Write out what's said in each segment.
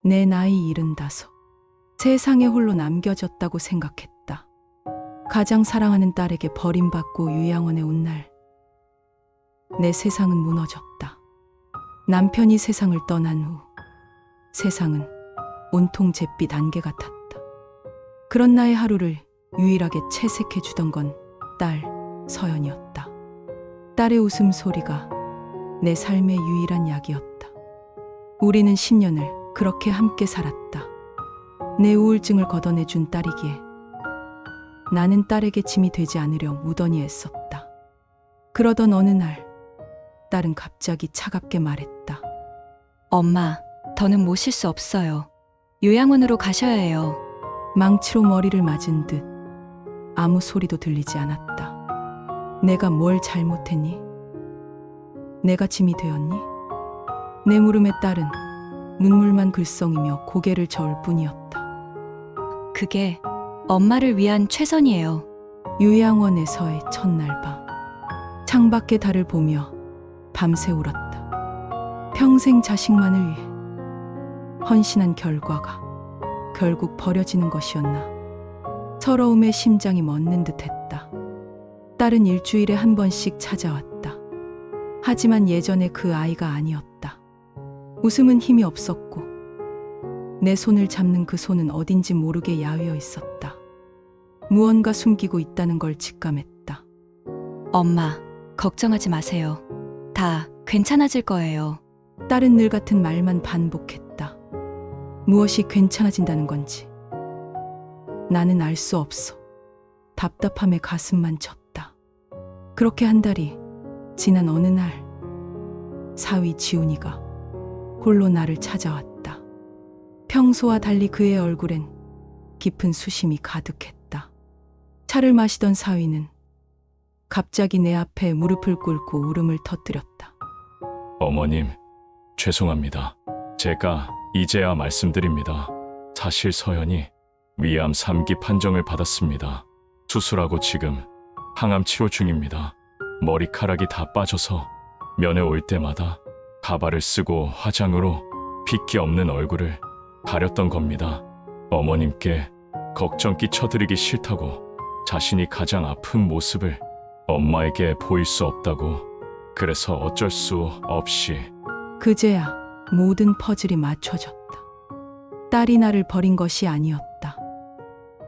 내 나이 75. 세상에 홀로 남겨졌다고 생각했다. 가장 사랑하는 딸에게 버림받고 요양원에 온 날, 내 세상은 무너졌다. 남편이 세상을 떠난 후 세상은 온통 잿빛 안개 같았다. 그런 나의 하루를 유일하게 채색해 주던 건 딸 서연이었다. 딸의 웃음소리가 내 삶의 유일한 약이었다. 우리는 10년을 그렇게 함께 살았다. 내 우울증을 걷어내준 딸이기에 나는 딸에게 짐이 되지 않으려 무던히 애썼다. 그러던 어느 날 딸은 갑자기 차갑게 말했다. 엄마, 더는 모실 수 없어요. 요양원으로 가셔야 해요. 망치로 머리를 맞은 듯 아무 소리도 들리지 않았다. 내가 뭘 잘못했니? 내가 짐이 되었니? 내 물음에 딸은 눈물만 글썽이며 고개를 저을 뿐이었다. 그게 엄마를 위한 최선이에요. 요양원에서의 첫날 밤, 창밖의 달을 보며 밤새 울었다. 평생 자식만을 위해 헌신한 결과가 결국 버려지는 것이었나. 서러움에 심장이 멎는 듯했다. 딸은 일주일에 한 번씩 찾아왔다. 하지만 예전의 그 아이가 아니었다. 웃음은 힘이 없었고 내 손을 잡는 그 손은 어딘지 모르게 야위어 있었다. 무언가 숨기고 있다는 걸 직감했다. 엄마, 걱정하지 마세요. 다 괜찮아질 거예요. 딸은 늘 같은 말만 반복했다. 무엇이 괜찮아진다는 건지 나는 알 수 없어. 답답함에 가슴만 쳤다. 그렇게 한 달이 지난 어느 날 사위 지훈이가 홀로 나를 찾아왔다. 평소와 달리 그의 얼굴엔 깊은 수심이 가득했다. 차를 마시던 사위는 갑자기 내 앞에 무릎을 꿇고 울음을 터뜨렸다. 어머님, 죄송합니다. 제가 이제야 말씀드립니다. 사실 서연이 위암 3기 판정을 받았습니다. 수술하고 지금 항암 치료 중입니다. 머리카락이 다 빠져서 면회 올 때마다 가발을 쓰고 화장으로 핏기 없는 얼굴을 가렸던 겁니다. 어머님께 걱정 끼쳐드리기 싫다고 자신이 가장 아픈 모습을 엄마에게 보일 수 없다고 그래서 어쩔 수 없이 그제야 모든 퍼즐이 맞춰졌다. 딸이 나를 버린 것이 아니었다.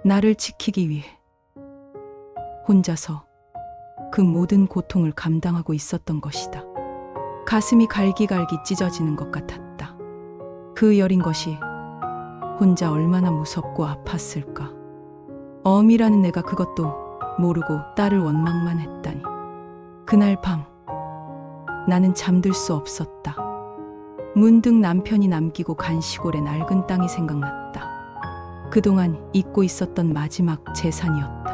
나를 지키기 위해 혼자서 그 모든 고통을 감당하고 있었던 것이다. 가슴이 갈기갈기 찢어지는 것 같았다. 그 여린 것이 혼자 얼마나 무섭고 아팠을까. 어미라는 내가 그것도 모르고 딸을 원망만 했다니. 그날 밤 나는 잠들 수 없었다. 문득 남편이 남기고 간 시골의 낡은 땅이 생각났다. 그동안 잊고 있었던 마지막 재산이었다.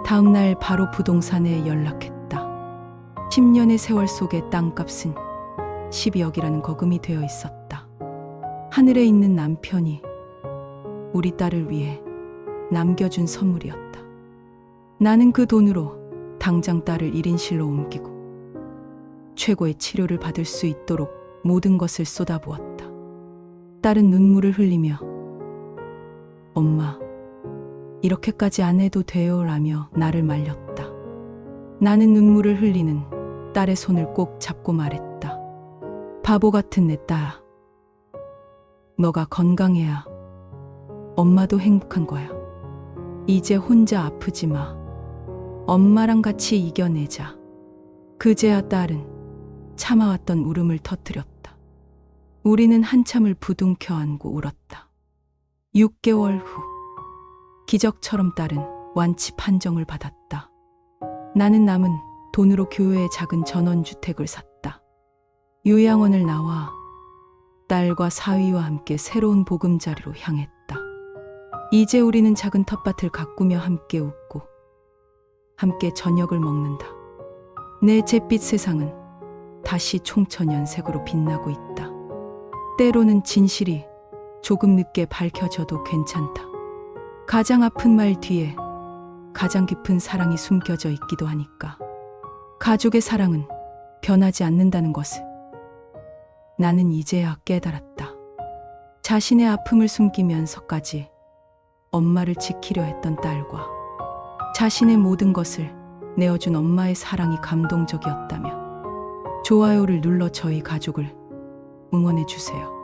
다음 날 바로 부동산에 연락했다. 10년의 세월 속에 땅값은 12억이라는 거금이 되어 있었다. 하늘에 있는 남편이 우리 딸을 위해 남겨준 선물이었다. 나는 그 돈으로 당장 딸을 1인실로 옮기고 최고의 치료를 받을 수 있도록 모든 것을 쏟아부었다. 딸은 눈물을 흘리며 엄마, 이렇게까지 안 해도 돼요 라며 나를 말렸다. 나는 눈물을 흘리는 딸의 손을 꼭 잡고 말했다. 바보 같은 내 딸아, 너가 건강해야 엄마도 행복한 거야. 이제 혼자 아프지 마. 엄마랑 같이 이겨내자. 그제야 딸은 참아왔던 울음을 터뜨렸다. 우리는 한참을 부둥켜 안고 울었다. 6개월 후 기적처럼 딸은 완치 판정을 받았다. 나는 남은 돈으로 교회에 작은 전원주택을 샀다. 요양원을 나와 딸과 사위와 함께 새로운 보금자리로 향했다. 이제 우리는 작은 텃밭을 가꾸며 함께 웃고 함께 저녁을 먹는다. 내 잿빛 세상은 다시 총천연색으로 빛나고 있다. 때로는 진실이 조금 늦게 밝혀져도 괜찮다. 가장 아픈 말 뒤에 가장 깊은 사랑이 숨겨져 있기도 하니까. 가족의 사랑은 변하지 않는다는 것을 나는 이제야 깨달았다. 자신의 아픔을 숨기면서까지 엄마를 지키려 했던 딸과 자신의 모든 것을 내어준 엄마의 사랑이 감동적이었다며 좋아요를 눌러 저희 가족을 응원해 주세요.